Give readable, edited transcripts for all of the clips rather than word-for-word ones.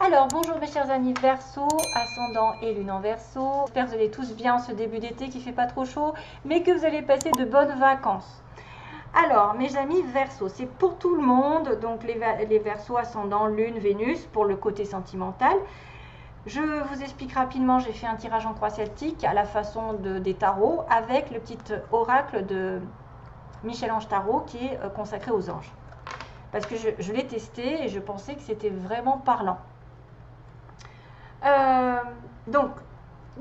Alors, bonjour mes chers amis Verseau, ascendant et lune en Verseau. J'espère que vous allez tous bien ce début d'été qui fait pas trop chaud, mais que vous allez passer de bonnes vacances. Alors, mes amis Verseau, c'est pour tout le monde, donc les Verseaux, ascendant, lune, Vénus, pour le côté sentimental. Je vous explique rapidement, j'ai fait un tirage en croix celtique à la façon des tarots, avec le petit oracle de Michel-Ange Tarot qui est consacré aux anges. Parce que je l'ai testé et je pensais que c'était vraiment parlant. Donc,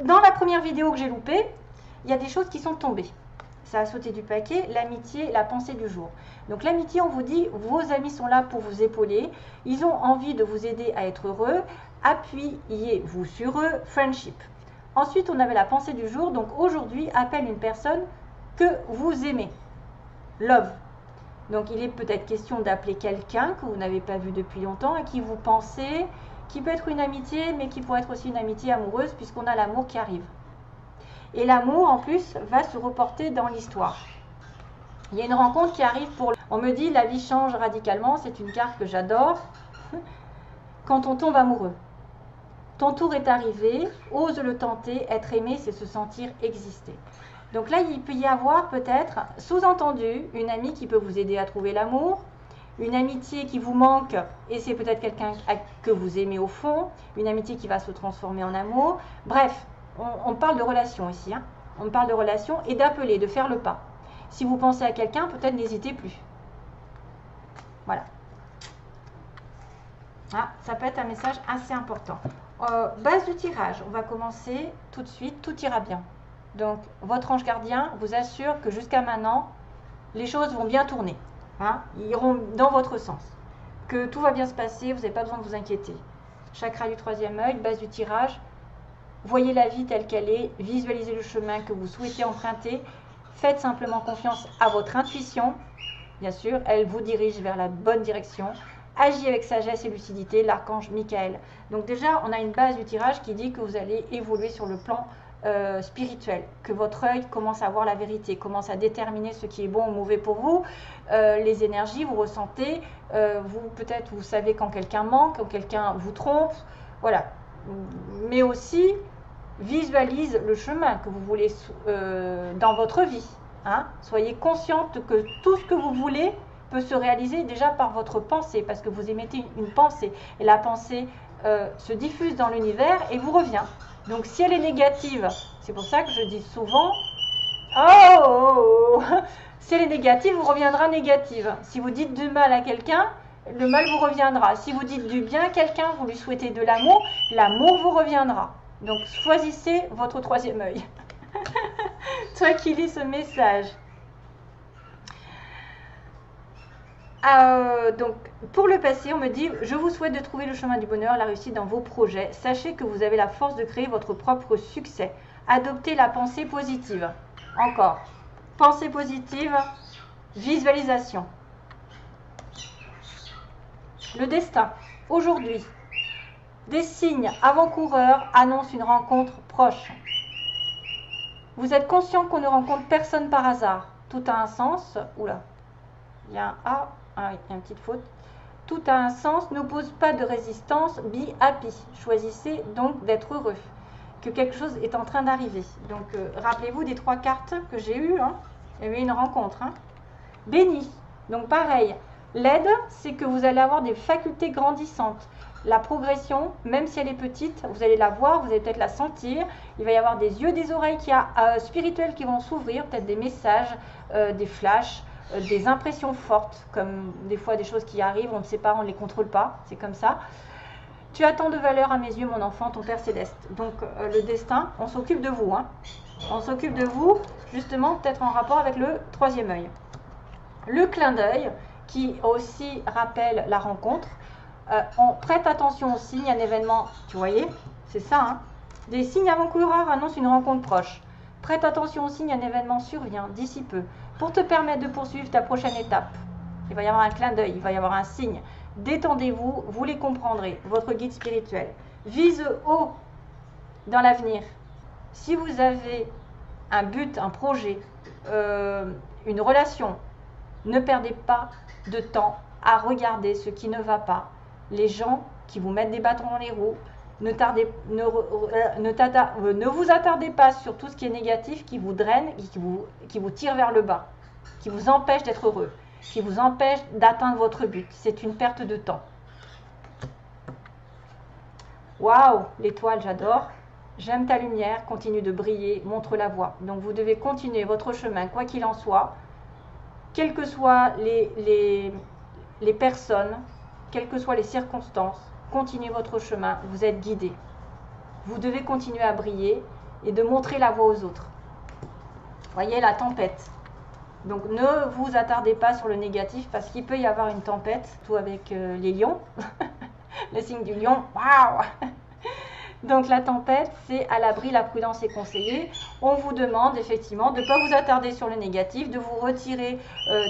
dans la première vidéo que j'ai loupée, il y a des choses qui sont tombées. Ça a sauté du paquet, l'amitié, la pensée du jour. Donc l'amitié, on vous dit, vos amis sont là pour vous épauler, ils ont envie de vous aider à être heureux, appuyez-vous sur eux, friendship. Ensuite, on avait la pensée du jour, donc aujourd'hui, appelle une personne que vous aimez, love. Donc il est peut-être question d'appeler quelqu'un que vous n'avez pas vu depuis longtemps, à qui vous pensez, qui peut être une amitié, mais qui pourrait être aussi une amitié amoureuse, puisqu'on a l'amour qui arrive. Et l'amour, en plus, va se reporter dans l'histoire. Il y a une rencontre qui arrive pour... On me dit, la vie change radicalement, c'est une carte que j'adore. Quand on tombe amoureux. Ton tour est arrivé, ose le tenter, être aimé, c'est se sentir exister. Donc là, il peut y avoir peut-être, sous-entendu, une amie qui peut vous aider à trouver l'amour, une amitié qui vous manque et c'est peut-être quelqu'un que vous aimez au fond, une amitié qui va se transformer en amour. Bref, on parle de relation ici, hein. On parle de relation et d'appeler, de faire le pas. Si vous pensez à quelqu'un, peut-être n'hésitez plus. Voilà. Ah, ça peut être un message assez important. Base du tirage, on va commencer tout de suite, tout ira bien. Donc, votre ange gardien vous assure que jusqu'à maintenant, les choses vont bien tourner. Hein, ils iront dans votre sens. Que tout va bien se passer, vous n'avez pas besoin de vous inquiéter. Chakra du troisième œil, base du tirage. Voyez la vie telle qu'elle est, visualisez le chemin que vous souhaitez emprunter. Faites simplement confiance à votre intuition. Bien sûr, elle vous dirige vers la bonne direction. Agis avec sagesse et lucidité, l'archange Michael. Donc déjà, on a une base du tirage qui dit que vous allez évoluer sur le plan spirituel, que votre œil commence à voir la vérité, commence à déterminer ce qui est bon ou mauvais pour vous, les énergies, vous ressentez, peut-être vous savez quand quelqu'un manque, quand quelqu'un vous trompe, voilà. Mais aussi, visualise le chemin que vous voulez dans votre vie. Hein. Soyez consciente que tout ce que vous voulez peut se réaliser déjà par votre pensée, parce que vous émettez une pensée, et la pensée se diffuse dans l'univers et vous revient. Donc si elle est négative, c'est pour ça que je dis souvent, si elle est négative, vous reviendra négative. Si vous dites du mal à quelqu'un, le mal vous reviendra. Si vous dites du bien à quelqu'un, vous lui souhaitez de l'amour, l'amour vous reviendra. Donc choisissez votre troisième œil. Toi qui lis ce message. Donc, pour le passé, on me dit « Je vous souhaite de trouver le chemin du bonheur, la réussite dans vos projets. Sachez que vous avez la force de créer votre propre succès. Adoptez la pensée positive. » Encore. Pensée positive, visualisation. Le destin. Aujourd'hui, des signes avant-coureurs annoncent une rencontre proche. Vous êtes conscient qu'on ne rencontre personne par hasard. Tout a un sens. Oula, il y a un A. Ah oui, il y a une petite faute. Tout a un sens, n'oppose pas de résistance, be happy. Choisissez donc d'être heureux, que quelque chose est en train d'arriver. Donc, rappelez-vous des 3 cartes que j'ai eues. Hein. Il y avait une rencontre. Hein. Béni. Donc, pareil. L'aide, c'est que vous allez avoir des facultés grandissantes. La progression, même si elle est petite, vous allez la voir, vous allez peut-être la sentir. Il va y avoir des yeux, des oreilles spirituelles qui vont s'ouvrir, peut-être des messages, des flashs. Des impressions fortes, comme des fois des choses qui arrivent, on ne sait pas, on ne les contrôle pas, c'est comme ça. Tu as tant de valeur à mes yeux, mon enfant, ton Père Céleste. Donc le destin, on s'occupe de vous. Hein. On s'occupe de vous, justement, peut-être en rapport avec le troisième œil. Le clin d'œil, qui aussi rappelle la rencontre. On prête attention aux signes, un événement, tu voyez, c'est ça. Hein. Des signes avant-coureurs annoncent une rencontre proche. Prête attention aux signes, un événement survient d'ici peu. Pour te permettre de poursuivre ta prochaine étape, il va y avoir un clin d'œil, il va y avoir un signe. Détendez-vous, vous les comprendrez, votre guide spirituel. Vise haut dans l'avenir. Si vous avez un but, un projet, une relation, ne perdez pas de temps à regarder ce qui ne va pas. les gens qui vous mettent des bâtons dans les roues. Ne vous attardez pas sur tout ce qui est négatif, qui vous draine, qui vous tire vers le bas, qui vous empêche d'être heureux, qui vous empêche d'atteindre votre but. C'est une perte de temps. Waouh, l'étoile, j'adore. J'aime ta lumière, continue de briller, montre la voie. Donc vous devez continuer votre chemin, quoi qu'il en soit, quelles que soient les personnes, quelles que soient les circonstances. Continuez votre chemin, vous êtes guidé. Vous devez continuer à briller et de montrer la voie aux autres. Voyez la tempête. Donc ne vous attardez pas sur le négatif parce qu'il peut y avoir une tempête, tout avec les lions. Le signe du lion, waouh! Donc la tempête, c'est à l'abri, la prudence est conseillée. On vous demande effectivement de ne pas vous attarder sur le négatif, de vous retirer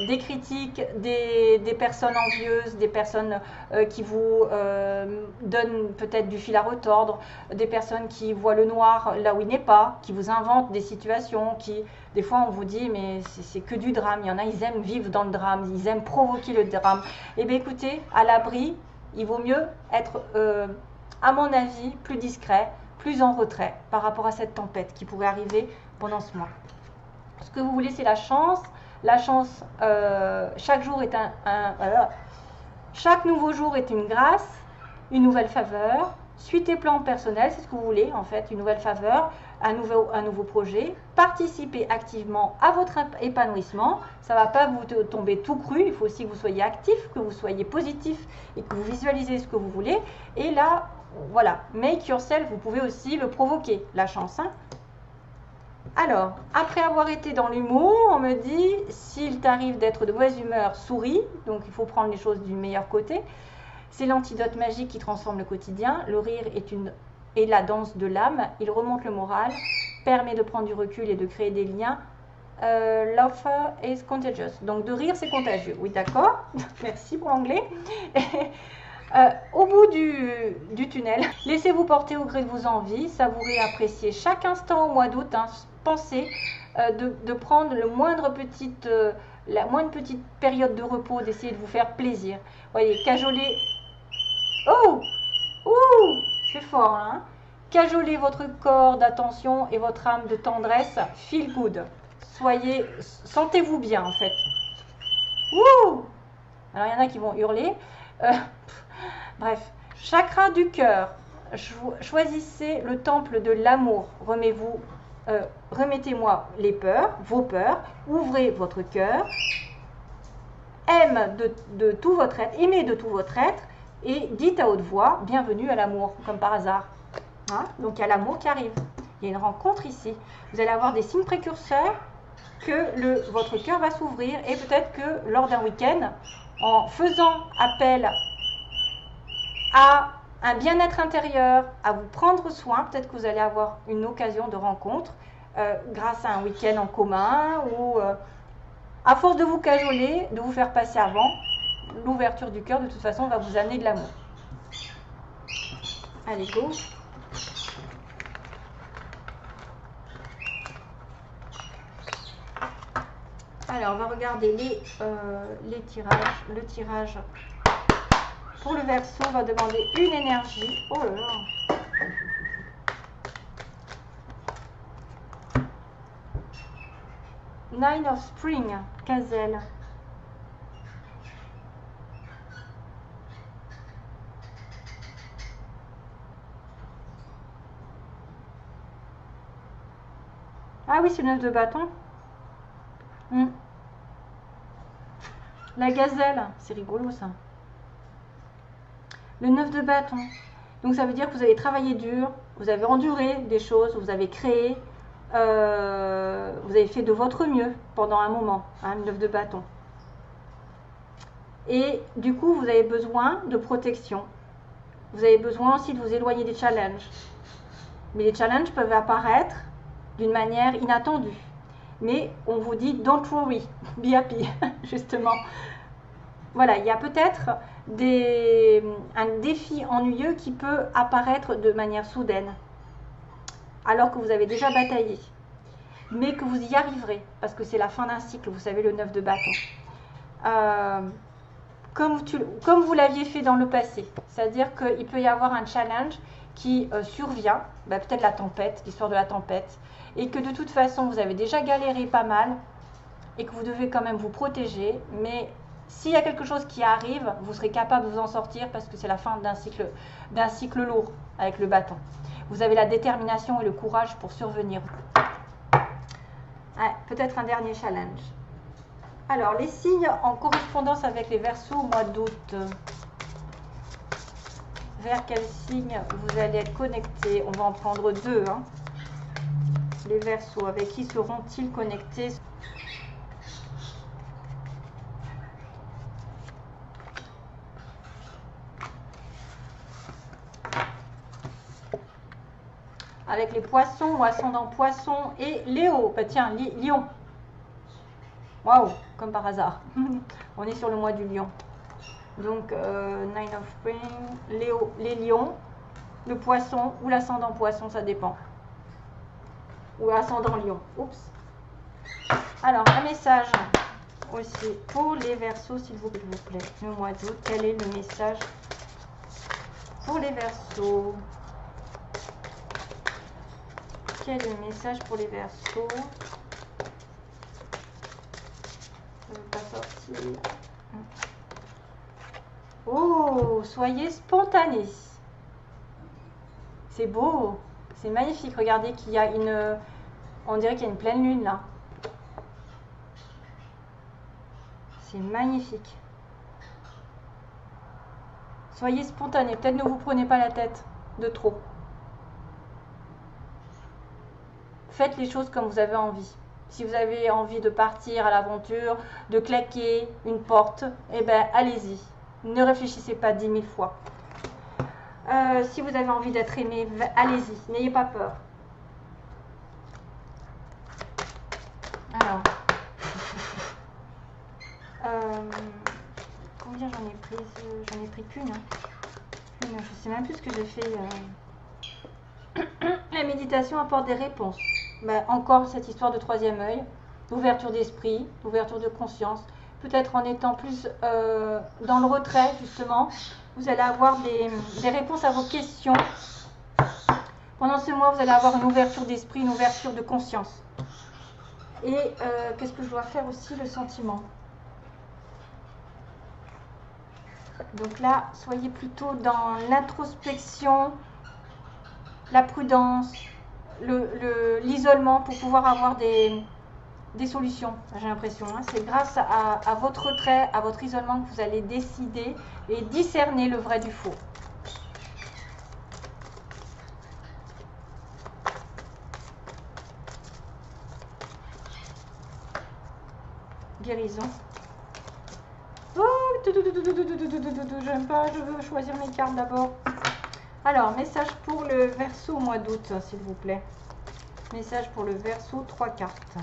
des critiques, des personnes envieuses, des personnes qui vous donnent peut-être du fil à retordre, des personnes qui voient le noir là où il n'est pas, qui vous inventent des situations, qui des fois on vous dit mais c'est que du drame. Il y en a, ils aiment vivre dans le drame, ils aiment provoquer le drame. Eh bien écoutez, à l'abri, il vaut mieux être... à mon avis, plus discret, plus en retrait par rapport à cette tempête qui pourrait arriver pendant ce mois. Ce que vous voulez, c'est la chance. La chance, chaque jour est chaque nouveau jour est une grâce, une nouvelle faveur. Suivez tes plans personnels, c'est ce que vous voulez en fait, une nouvelle faveur, un nouveau projet. Participez activement à votre épanouissement. Ça ne va pas vous tomber tout cru, il faut aussi que vous soyez actif, que vous soyez positif et que vous visualisez ce que vous voulez. Et là, voilà, make yourself, vous pouvez aussi le provoquer, la chance. Hein. Alors, après avoir été dans l'humour, on me dit, s'il t'arrive d'être de mauvaise humeur, souris. Donc, il faut prendre les choses du meilleur côté. C'est l'antidote magique qui transforme le quotidien. Le rire est la danse de l'âme. Il remonte le moral, permet de prendre du recul et de créer des liens. Laughter is contagious. Donc, de rire, c'est contagieux. Oui, d'accord. Merci pour l'anglais. Au bout du tunnel, laissez-vous porter au gré de vos envies, savourez, appréciez chaque instant au mois d'août. Hein, pensez de prendre la moindre petite période de repos, d'essayer de vous faire plaisir. Voyez, cajoler. Oh, c'est fort, hein. Cajolez votre corps d'attention et votre âme de tendresse. Feel good. Sentez-vous bien en fait. Ouh. Alors il y en a qui vont hurler. Bref, chakra du cœur. Choisissez le temple de l'amour. Remettez-moi les peurs, vos peurs. Ouvrez votre cœur. Aimez de tout votre être et dites à haute voix, bienvenue à l'amour, comme par hasard. Hein? Donc il y a l'amour qui arrive. Il y a une rencontre ici. Vous allez avoir des signes précurseurs que votre cœur va s'ouvrir et peut-être que lors d'un week-end, en faisant appel à un bien-être intérieur, à vous prendre soin, peut-être que vous allez avoir une occasion de rencontre grâce à un week-end en commun ou à force de vous cajoler, de vous faire passer avant, l'ouverture du cœur de toute façon va vous amener de l'amour. Allez, go. Alors, on va regarder les tirages. Le tirage pour le Verseau va demander une énergie. Oh là là. Nine of Spring, Gazelle. Ah oui, c'est le 9 de bâton. La gazelle, c'est rigolo ça. Le 9 de bâton. Donc ça veut dire que vous avez travaillé dur, vous avez enduré des choses, vous avez créé, vous avez fait de votre mieux pendant un moment, hein, le 9 de bâton. Et du coup, vous avez besoin de protection. Vous avez besoin aussi de vous éloigner des challenges. Mais les challenges peuvent apparaître d'une manière inattendue. Mais on vous dit don't worry, be happy, justement. Voilà, il y a peut-être un défi ennuyeux qui peut apparaître de manière soudaine, alors que vous avez déjà bataillé. Mais que vous y arriverez, parce que c'est la fin d'un cycle, vous savez, le 9 de bâton. comme vous l'aviez fait dans le passé. C'est-à-dire qu'il peut y avoir un challenge qui survient, bah, peut-être la tempête, l'histoire de la tempête, et que de toute façon vous avez déjà galéré pas mal et que vous devez quand même vous protéger, mais s'il y a quelque chose qui arrive, vous serez capable de vous en sortir parce que c'est la fin d'un cycle lourd avec le bâton. Vous avez la détermination et le courage pour survenir. Ouais, peut-être un dernier challenge. Alors, les signes en correspondance avec les Verseaux au mois d'août. Vers quel signe vous allez être connectés? On va en prendre deux. Hein. Les Verseaux, avec qui seront-ils connectés? Avec les Poissons ou ascendant Poissons et Léo. Bah tiens, Lion. Waouh, comme par hasard. On est sur le mois du Lion. Donc, Nine of Spring, Léo, les lions, le poisson ou l'ascendant poisson, ça dépend. Ou ascendant lion. Oups. Alors, un message aussi pour les Verseaux, s'il vous plaît. Le mois d'août, quel est le message pour les Verseaux? Quel est le message pour les Verseaux? Je ne veux pas sortir. Oh, soyez spontanés. C'est beau, c'est magnifique. Regardez qu'il y a une... On dirait qu'il y a une pleine lune là. C'est magnifique. Soyez spontanés. Peut-être ne vous prenez pas la tête de trop. Faites les choses comme vous avez envie. Si vous avez envie de partir à l'aventure, de claquer une porte, eh bien allez-y. Ne réfléchissez pas 10 000 fois. Si vous avez envie d'être aimé, allez-y. N'ayez pas peur. Alors, combien j'en ai pris? J'en ai pris qu'une. Je ne sais même plus ce que j'ai fait. La méditation apporte des réponses. Ben, encore cette histoire de troisième œil, d'ouverture d'esprit, d'ouverture de conscience. Peut-être en étant plus dans le retrait, justement, vous allez avoir des réponses à vos questions. Pendant ce mois, vous allez avoir une ouverture d'esprit, une ouverture de conscience. Et qu'est-ce que je dois faire aussi? Le sentiment. Donc là, soyez plutôt dans l'introspection, la prudence, l'isolement pour pouvoir avoir des solutions, j'ai l'impression. Hein. C'est grâce à votre retrait, à votre isolement que vous allez décider et discerner le vrai du faux. Guérison. Oh, j'aime pas, je veux choisir mes cartes d'abord. Alors, message pour le Verseau au mois d'août, s'il vous plaît. Message pour le Verseau, 3 cartes.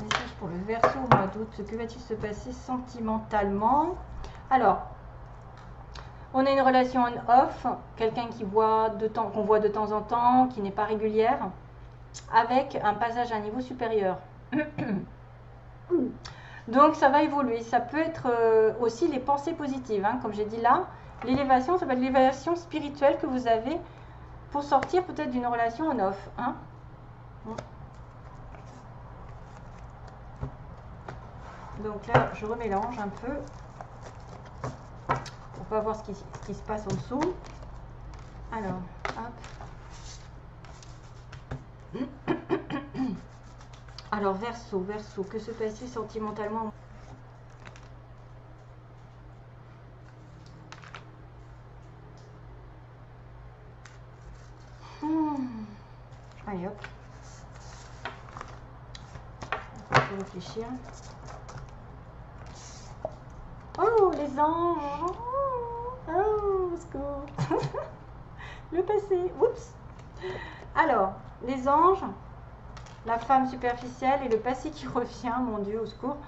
Message pour le Verseau au mois d'août. Que va-t-il se passer sentimentalement? Alors, on a une relation on-off, quelqu'un qu'on voit de temps en temps, qui n'est pas régulière, avec un passage à un niveau supérieur. Donc, ça va évoluer. Ça peut être aussi les pensées positives, hein, comme j'ai dit là. L'élévation, ça va être l'élévation spirituelle que vous avez pour sortir peut-être d'une relation on-off. Hein. Donc là, je remélange un peu pour pas voir ce qui se passe en dessous. Alors, hop. Alors, Verseau, que se passe-t-il sentimentalement? Allez hop. On peut réfléchir. Oh, les anges. Oh, au secours. Le passé. Oups. Alors, les anges, la femme superficielle et le passé qui revient. Mon Dieu, au secours.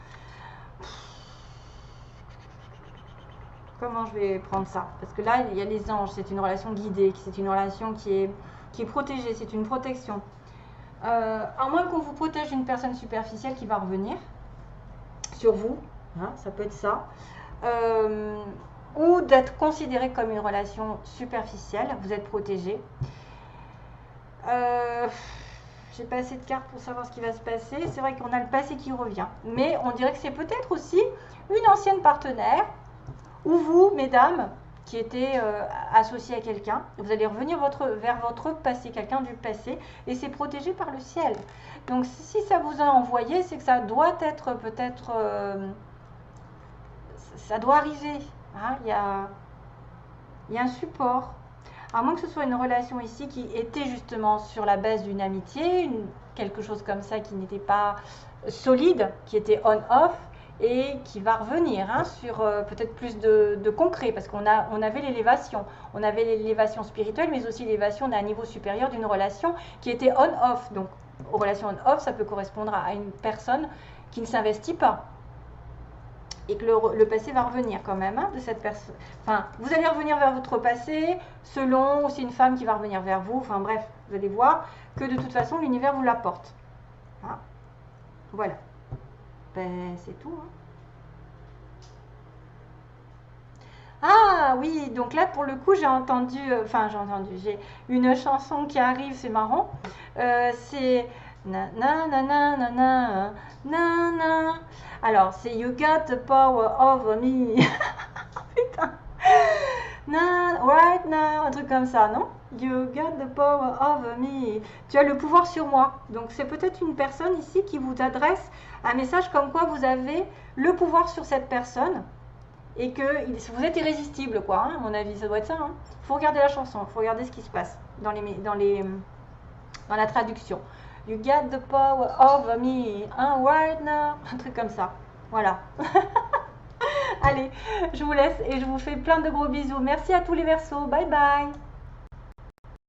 Comment je vais prendre ça? Parce que là, il y a les anges. C'est une relation guidée. C'est une relation qui est protégée. C'est une protection. À moins qu'on vous protège d'une personne superficielle qui va revenir sur vous. Hein, ça peut être ça. ou d'être considéré comme une relation superficielle. Vous êtes protégé. J'ai pas assez de cartes pour savoir ce qui va se passer. C'est vrai qu'on a le passé qui revient. Mais on dirait que c'est peut-être aussi une ancienne partenaire, ou vous, mesdames, qui étaient associées à quelqu'un. Vous allez revenir vers votre passé, quelqu'un du passé, et c'est protégé par le ciel. Donc si ça vous a envoyé, c'est que ça doit être peut-être... ça doit arriver. Hein, il y a un support. À moins que ce soit une relation ici qui était justement sur la base d'une amitié, quelque chose comme ça qui n'était pas solide, qui était on-off et qui va revenir hein, sur peut-être plus de concret parce qu'on avait l'élévation. On avait l'élévation spirituelle mais aussi l'élévation d'un niveau supérieur d'une relation qui était on-off. Donc, aux relations on-off, ça peut correspondre à une personne qui ne s'investit pas. Et que le passé va revenir quand même hein, de cette personne. Enfin, vous allez revenir vers votre passé, selon, c'est une femme qui va revenir vers vous. Enfin bref, vous allez voir que de toute façon, l'univers vous l'apporte. Hein. Voilà. Ben, c'est tout. Hein. Ah oui, donc là, pour le coup, j'ai une chanson qui arrive, c'est marrant. C'est... Na na na na na na na na. Alors, c'est You got the power over me. Putain. Na, right now, un truc comme ça, non? You got the power over me. Tu as le pouvoir sur moi. Donc, c'est peut-être une personne ici qui vous adresse un message comme quoi vous avez le pouvoir sur cette personne et que vous êtes irrésistible, quoi. Hein, à mon avis, ça doit être ça. Hein. Faut regarder la chanson, faut regarder ce qui se passe dans la traduction. You got the power over me, hein, right now, un truc comme ça. Voilà. Allez, je vous laisse et je vous fais plein de gros bisous. Merci à tous les Verseaux. Bye bye.